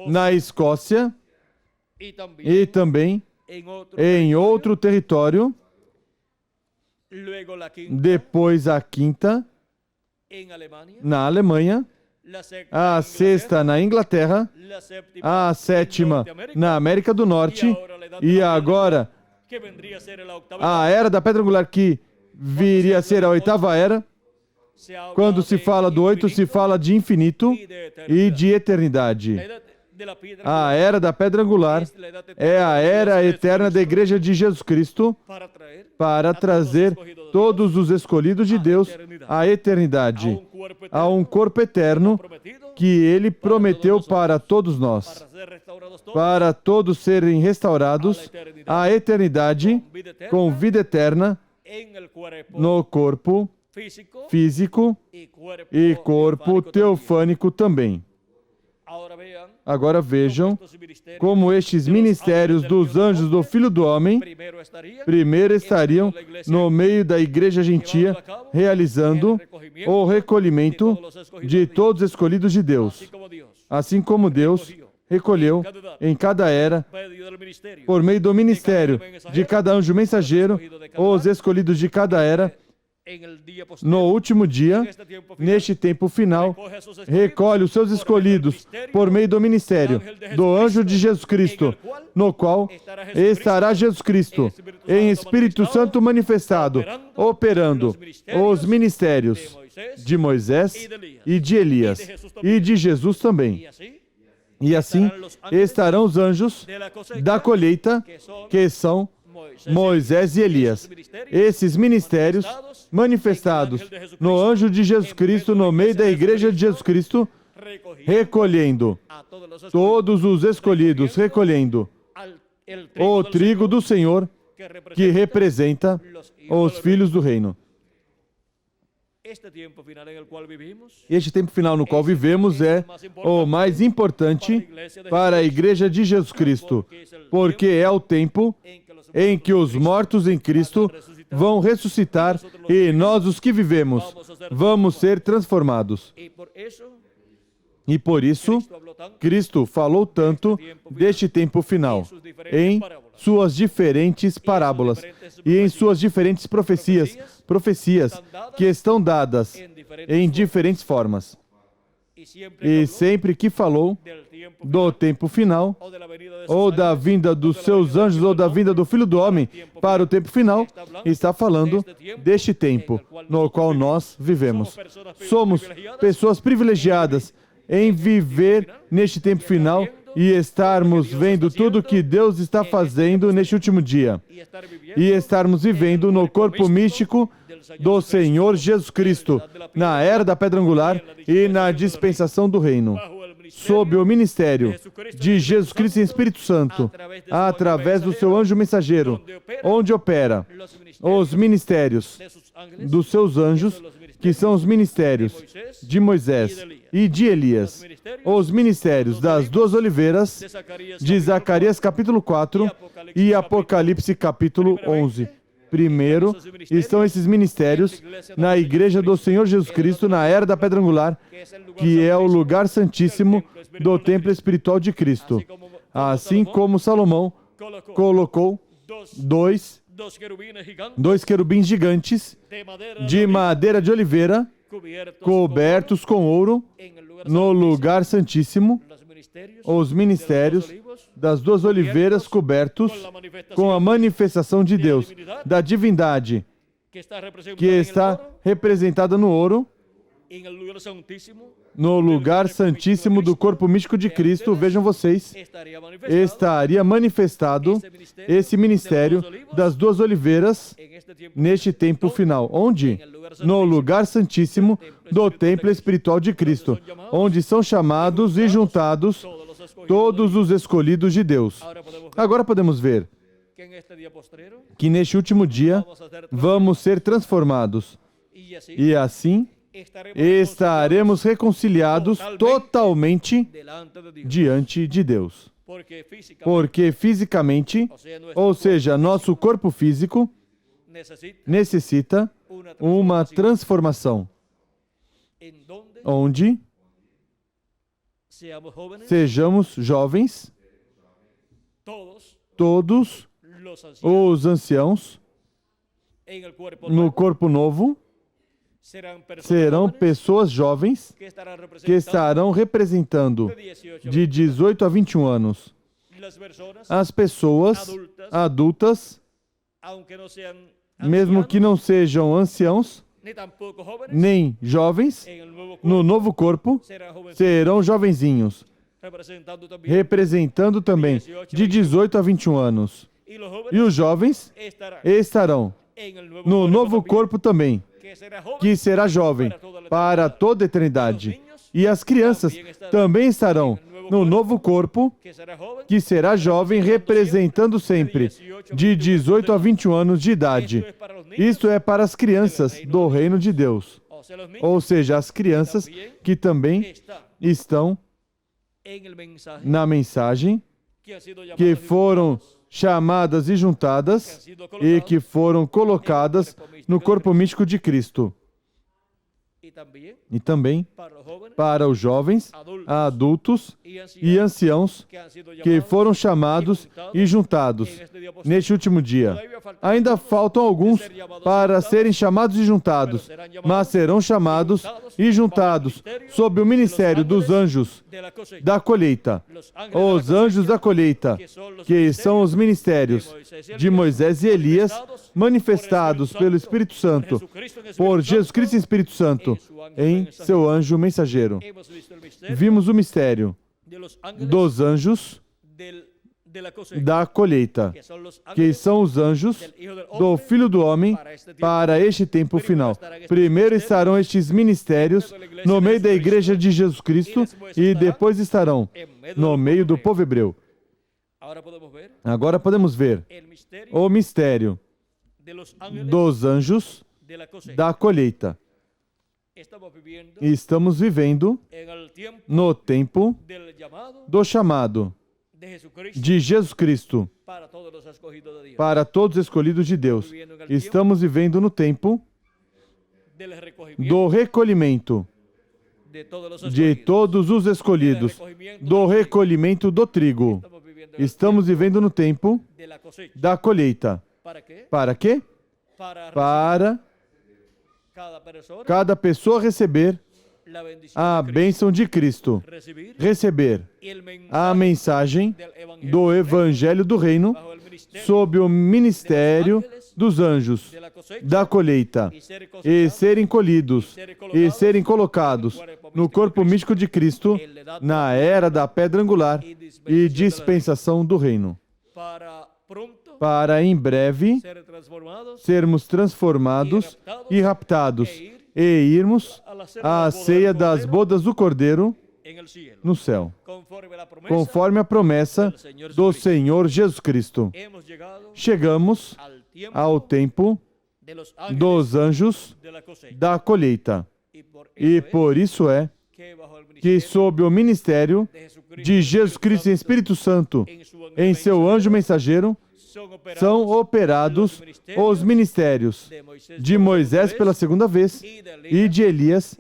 na Escócia e também em outro território, depois a quinta na Alemanha, a sexta na Inglaterra, a sétima na América do Norte e agora a era da pedra angular, que viria a ser a 8ª era. Quando se fala do 8, se fala de infinito e de eternidade. A era da pedra angular é a era eterna da Igreja de Jesus Cristo para trazer todos os escolhidos de Deus à eternidade, a um corpo eterno que Ele prometeu para todos nós, para todos serem restaurados à eternidade com vida eterna no corpo físico e corpo teofânico também. Agora vejam como estes ministérios dos anjos do Filho do Homem primeiro estariam no meio da igreja gentia, realizando o recolhimento de todos os escolhidos de Deus. Assim como Deus recolheu em cada era, por meio do ministério de cada anjo mensageiro, os escolhidos de cada era, no último dia, neste tempo final, recolhe os seus escolhidos por meio do ministério do anjo de Jesus Cristo, no qual estará Jesus Cristo em Espírito Santo manifestado, operando os ministérios de Moisés e de Elias e de Jesus também. E assim estarão os anjos da colheita, que são Moisés e Elias. Esses ministérios manifestados no anjo de Jesus Cristo, no meio da igreja de Jesus Cristo, recolhendo todos os escolhidos, recolhendo o trigo do Senhor, que representa os filhos do reino. Este tempo final no qual vivemos é o mais importante para a igreja de Jesus Cristo, porque é o tempo em que os mortos em Cristo vão ressuscitar e nós, os que vivemos, vamos ser transformados. E por isso, Cristo falou tanto deste tempo final, em suas diferentes parábolas e em suas diferentes profecias que estão dadas em diferentes formas. E sempre que falou do tempo final, ou da vinda dos seus anjos, ou da vinda do Filho do Homem para o tempo final, está falando deste tempo no qual nós vivemos. Somos pessoas privilegiadas em viver neste tempo final e estarmos vendo tudo que Deus está fazendo neste último dia. E estarmos vivendo no corpo místico do Senhor Jesus Cristo, na era da pedra angular e na dispensação do reino, sob o ministério de Jesus Cristo e Espírito Santo, através do seu anjo mensageiro, onde opera os ministérios dos seus anjos, que são os ministérios de Moisés e de Elias, os ministérios das duas oliveiras de Zacarias capítulo 4 e Apocalipse capítulo 11. Primeiro, estão esses ministérios na igreja do Senhor Jesus Cristo, na era da pedra angular, que é o lugar santíssimo do templo espiritual de Cristo. Assim como Salomão colocou dois querubins gigantes de madeira de oliveira, cobertos com ouro, no lugar santíssimo, os ministérios das duas oliveiras cobertos com a manifestação de Deus, da divindade, que está representada no ouro, no lugar santíssimo do corpo místico de Cristo. Vejam vocês, estaria manifestado esse ministério das duas oliveiras neste tempo final. Onde? No lugar santíssimo do templo espiritual de Cristo, onde são chamados e juntados todos os escolhidos de Deus. Agora podemos ver que neste último dia vamos ser transformados e assim estaremos reconciliados totalmente diante de Deus. Porque fisicamente, ou seja, nosso corpo físico necessita uma transformação, onde sejamos jovens, todos os anciãos no corpo novo serão pessoas jovens que estarão representando de 18 a 21 anos. As pessoas adultas, mesmo que não sejam anciãos, nem jovens, no novo corpo, serão jovenzinhos, representando também de 18 a 21 anos. E os jovens estarão no novo corpo também, que será jovem para toda a eternidade. E as crianças também estarão no novo corpo, que será jovem, representando sempre de 18 a 21 anos de idade. Isto é para as crianças do reino de Deus. Ou seja, as crianças que também estão na mensagem, que foram chamadas e juntadas e que foram colocadas no corpo místico de Cristo. E também para os jovens, adultos e anciãos que foram chamados e juntados neste último dia. Ainda faltam alguns para serem chamados e juntados, mas serão chamados e juntados sob o ministério dos anjos da colheita. Os anjos da colheita, que são os ministérios de Moisés e Elias, manifestados pelo Espírito Santo, por Jesus Cristo e Espírito Santo, em seu anjo mensageiro. Vimos o mistério dos anjos da colheita, que são os anjos do Filho do Homem para este tempo final. Primeiro estarão estes ministérios no meio da igreja de Jesus Cristo e depois estarão no meio do povo hebreu. Agora podemos ver o mistério dos anjos da colheita. Estamos vivendo no tempo do chamado de Jesus Cristo para todos os escolhidos de Deus. Estamos vivendo no tempo do recolhimento de todos os escolhidos, do recolhimento do trigo. Estamos vivendo no tempo da colheita. Para quê? Para cada pessoa receber a bênção de Cristo, receber a mensagem do Evangelho do Reino sob o ministério dos anjos da colheita e serem colhidos e serem colocados no corpo místico de Cristo na era da pedra angular e dispensação do Reino, para em breve sermos transformados e raptados e irmos à ceia das bodas do Cordeiro no céu, conforme a promessa do Senhor Jesus Cristo. Chegamos ao tempo dos anjos da colheita. E por isso é que, sob o ministério de Jesus Cristo e Espírito Santo, em seu anjo mensageiro, são operados os ministérios de Moisés pela segunda vez e de Elias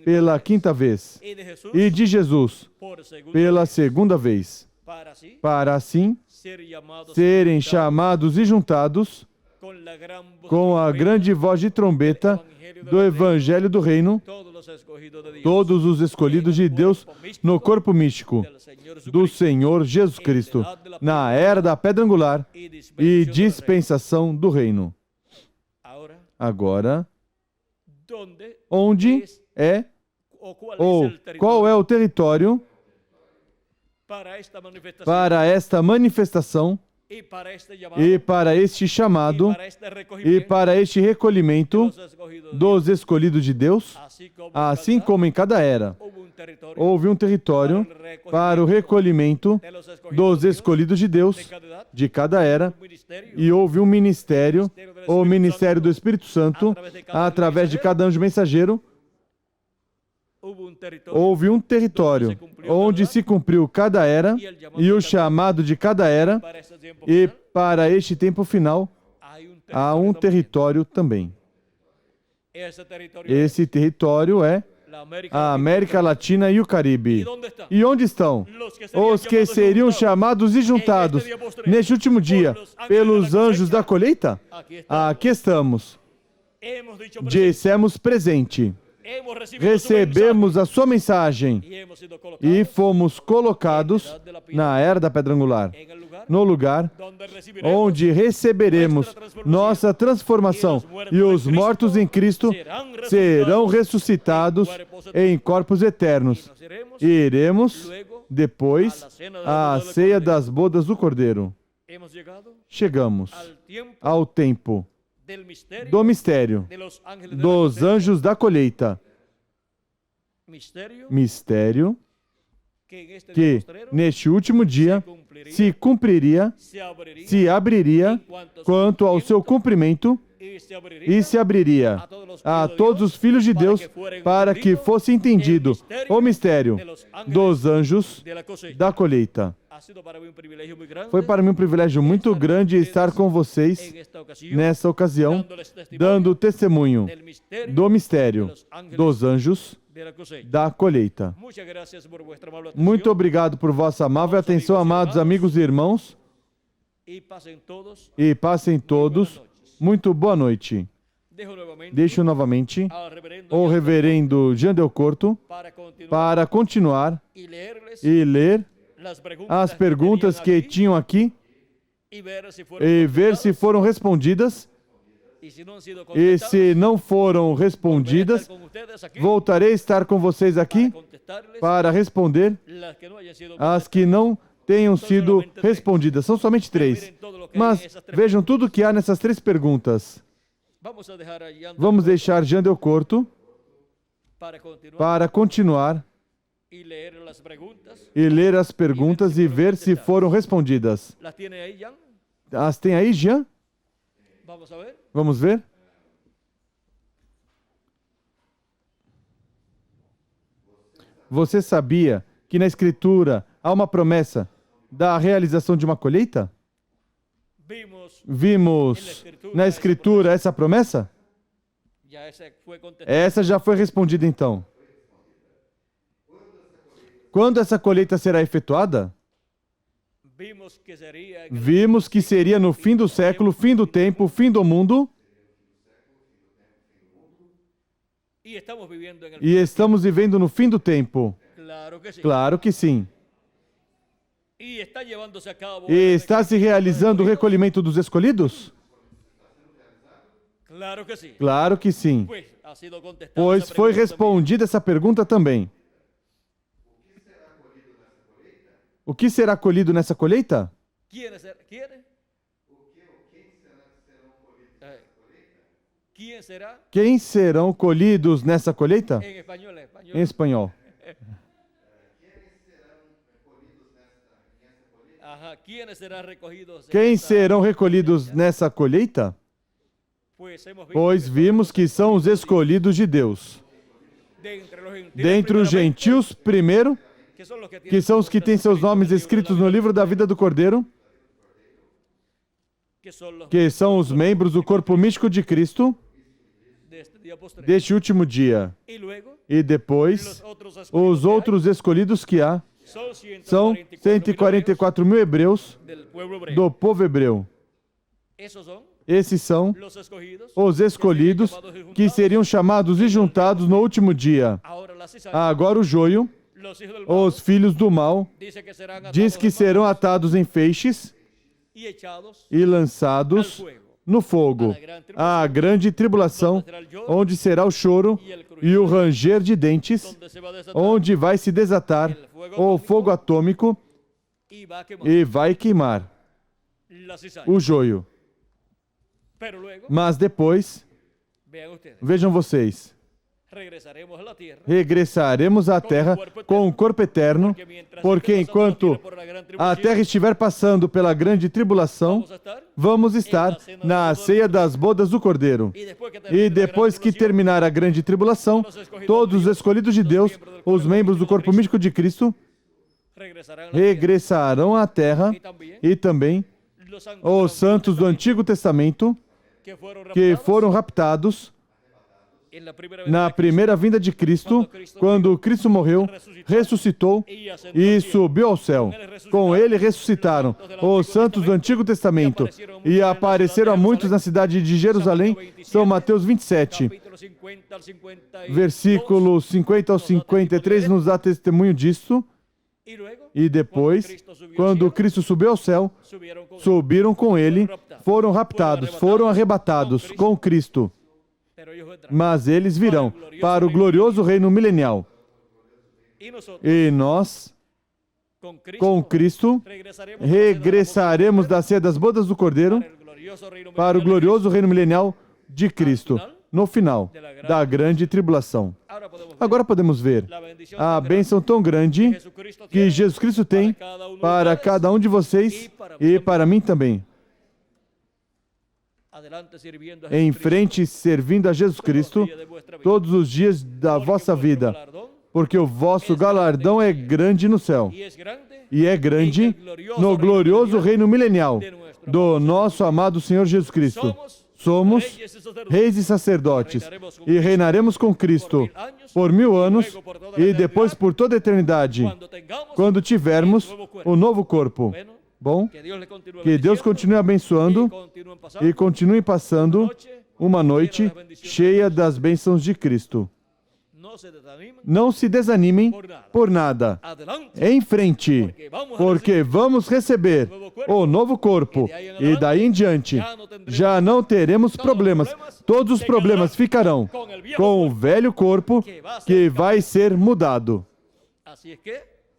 pela quinta vez e de Jesus pela segunda vez, para assim serem chamados e juntados com a grande voz de trombeta do Evangelho do Reino, todos os escolhidos de Deus no corpo místico do Senhor Jesus Cristo, na era da pedra angular e dispensação do Reino. Agora, onde é ou qual é o território para esta manifestação e para este chamado e para este recolhimento dos escolhidos de Deus, assim como em cada era houve um território para o recolhimento dos escolhidos de Deus de cada era, e houve um ministério, o ministério do Espírito Santo, através de cada anjo mensageiro. Houve um território onde se cumpriu cada era e o chamado de cada era, e para este tempo final há um território também. Esse território é a América Latina e o Caribe. E onde estão os que seriam chamados e juntados neste último dia pelos anjos da colheita? Aqui estamos. Dissemos presente. Recebemos a sua mensagem e fomos colocados na era da pedra angular, no lugar onde receberemos nossa transformação, e os mortos em Cristo serão ressuscitados em corpos eternos. E iremos depois à ceia das bodas do Cordeiro. Chegamos ao tempo do mistério dos anjos da colheita. Mistério que neste último dia se cumpriria, se abriria quanto ao seu cumprimento e se abriria a todos os filhos de Deus para que fosse entendido o mistério dos anjos da colheita. Foi para mim um privilégio muito grande estar com vocês nessa ocasião, dando testemunho do mistério dos anjos da colheita. Muito obrigado por vossa amável atenção, amados amigos e irmãos, e passem todos muito boa noite. Deixo novamente o reverendo Jean Del Corto para continuar e ler as perguntas que tinham aqui e ver se foram respondidas. E se não foram respondidas, voltarei a estar com vocês aqui para responder as que não tenham sido respondidas. São somente 3. Mas vejam tudo que há nessas 3 perguntas. Vamos deixar Jean Del Corto para continuar e ler as perguntas e ver se foram respondidas. As tem aí, Jean? Vamos ver? Você sabia que na Escritura há uma promessa da realização de uma colheita? Vimos na Escritura essa promessa? Essa já foi respondida então. Quando essa colheita será efetuada? Vimos que seria no fim do século, fim do tempo, fim do mundo. E estamos vivendo no fim do tempo. Claro que sim. E está se realizando o recolhimento dos escolhidos? Claro que sim. Pois foi respondida essa pergunta também. O que será colhido nessa colheita? Quem serão colhidos nessa colheita? Em espanhol. Quem serão recolhidos nessa colheita? Pois vimos que são os escolhidos de Deus. Dentre os gentios, primeiro, que são os que têm seus nomes escritos no livro da vida do Cordeiro, que são os membros do corpo místico de Cristo, deste último dia. E depois, os outros escolhidos que há, são 144 mil hebreus do povo hebreu. Esses são os escolhidos que seriam chamados e juntados no último dia. Agora o joio, os filhos do mal, diz que serão atados em feixes e lançados no fogo. A grande tribulação, onde será o choro e o ranger de dentes, onde vai se desatar o fogo atômico e vai queimar o joio. Mas depois, vejam vocês, regressaremos à Terra com um corpo eterno, porque enquanto a Terra estiver passando pela grande tribulação, vamos estar na ceia das bodas do Cordeiro. E depois que terminar a grande tribulação, todos os escolhidos de Deus, os membros do corpo místico de Cristo, regressarão à Terra, e também os santos do Antigo Testamento, que foram raptados na primeira vinda de Cristo, quando Cristo morreu, ressuscitou e subiu ao céu. Com ele ressuscitaram os santos do Antigo Testamento e apareceram a muitos na cidade de Jerusalém. São Mateus 27, versículos 50 ao 53 nos dá testemunho disso. E depois, quando Cristo subiu ao céu, subiram com ele, foram raptados, foram arrebatados com Cristo. Mas eles virão para o glorioso reino milenial. E nós, com Cristo, regressaremos da ceia das bodas do Cordeiro para o glorioso reino milenial de Cristo, no final da grande tribulação. Agora podemos ver a bênção tão grande que Jesus Cristo tem para cada um de vocês e para mim também. em frente servindo a Jesus Cristo todos os dias da vossa vida, porque o vosso galardão é grande no céu e é grande no glorioso reino milenial do nosso amado Senhor Jesus Cristo. Somos reis e sacerdotes e reinaremos com Cristo por 1000 anos e depois por toda a eternidade, quando tivermos o novo corpo. Bom, que Deus continue abençoando e continue passando uma noite cheia das bênçãos de Cristo. Não se desanimem por nada. Em frente, porque vamos receber o novo corpo e daí em diante já não teremos problemas. Todos os problemas ficarão com o velho corpo que vai ser mudado.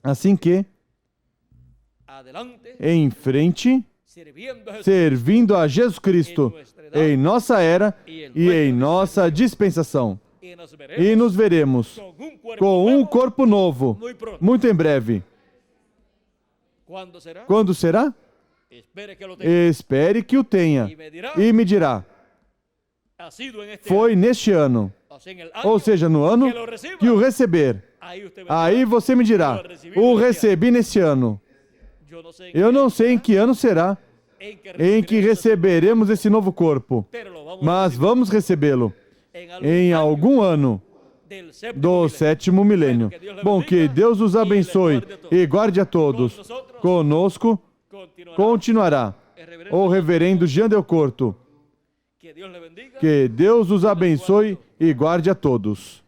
Assim que, em frente, servindo a Jesus Cristo em nossa era e em nossa dispensação. E nos veremos com um corpo novo, muito em breve. Quando será? Espere que o tenha e me dirá. Foi neste ano, ou seja, no ano que o receber. Aí você me dirá, o recebi neste ano. Eu não sei em que ano será em que receberemos esse novo corpo, mas vamos recebê-lo em algum ano do 7º milênio. Bom, que Deus os abençoe e guarde a todos. Conosco continuará o reverendo Jean Del Corto. Que Deus os abençoe e guarde a todos.